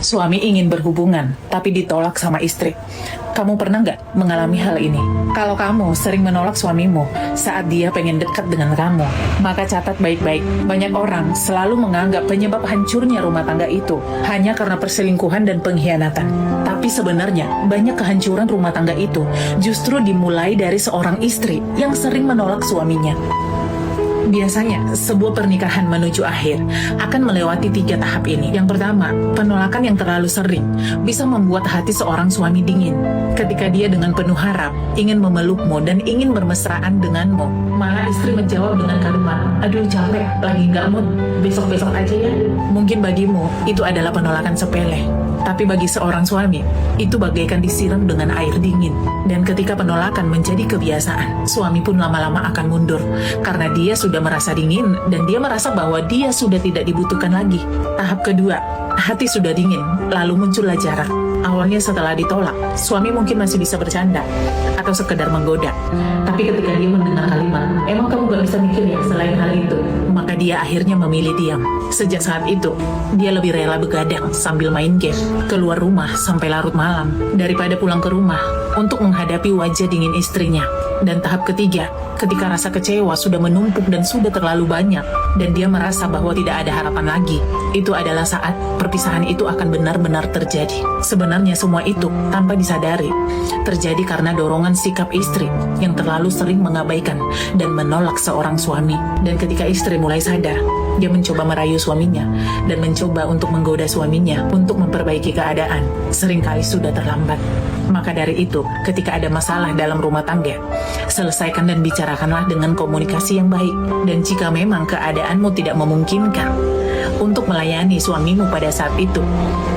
Suami ingin berhubungan, tapi ditolak sama istri. Kamu pernah nggak mengalami hal ini? Kalau kamu sering menolak suamimu saat dia pengen dekat dengan kamu, maka catat baik-baik. Banyak orang selalu menganggap penyebab hancurnya rumah tangga itu hanya karena perselingkuhan dan pengkhianatan. Tapi sebenarnya banyak kehancuran rumah tangga itu justru dimulai dari seorang istri yang sering menolak suaminya. Biasanya, sebuah pernikahan menuju akhir akan melewati 3 tahap ini. Yang pertama, penolakan yang terlalu sering bisa membuat hati seorang suami dingin. Ketika dia dengan penuh harap ingin memelukmu dan ingin bermesraan denganmu, malah istri menjawab dengan kalimat, "Aduh capek, lagi nggak mood, besok-besok aja ya." Mungkin bagimu itu adalah penolakan sepele, tapi bagi seorang suami, itu bagaikan disiram dengan air dingin. Dan ketika penolakan menjadi kebiasaan, suami pun lama-lama akan mundur, karena dia sudah merasa dingin, dan dia merasa bahwa dia sudah tidak dibutuhkan lagi. Tahap kedua, hati sudah dingin, lalu muncullah jarak. Awalnya setelah ditolak, suami mungkin masih bisa bercanda, atau sekedar menggoda. Tapi ketika dia mendengar kalimat, "Emang kamu gak bisa mikir ya selain hal itu?" maka dia akhirnya memilih diam. Sejak saat itu, dia lebih rela begadang sambil main game, keluar rumah sampai larut malam, daripada pulang ke rumah untuk menghadapi wajah dingin istrinya. Dan tahap ketiga, ketika rasa kecewa sudah menumpuk dan sudah terlalu banyak, dan dia merasa bahwa tidak ada harapan lagi, itu adalah saat perpisahan itu akan benar-benar terjadi. Sebenarnya semua itu, tanpa disadari, terjadi karena dorongan sikap istri yang terlalu sering mengabaikan dan menolak seorang suami. Dan ketika istri mulai sadar, dia mencoba merayu suaminya dan mencoba untuk menggoda suaminya untuk memperbaiki keadaan. Seringkali sudah terlambat. Maka dari itu, ketika ada masalah dalam rumah tangga, selesaikan dan bicarakanlah dengan komunikasi yang baik. Dan jika memang keadaanmu tidak memungkinkan untuk melayani suamimu pada saat itu,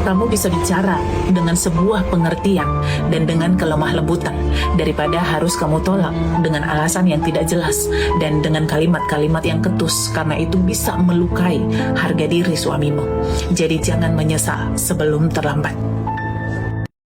kamu bisa bicara dengan sebuah pengertian dan dengan kelemah lembutan, daripada harus kamu tolak dengan alasan yang tidak jelas dan dengan kalimat-kalimat yang ketus, karena itu bisa melukai harga diri suamimu. Jadi jangan menyesal sebelum terlambat.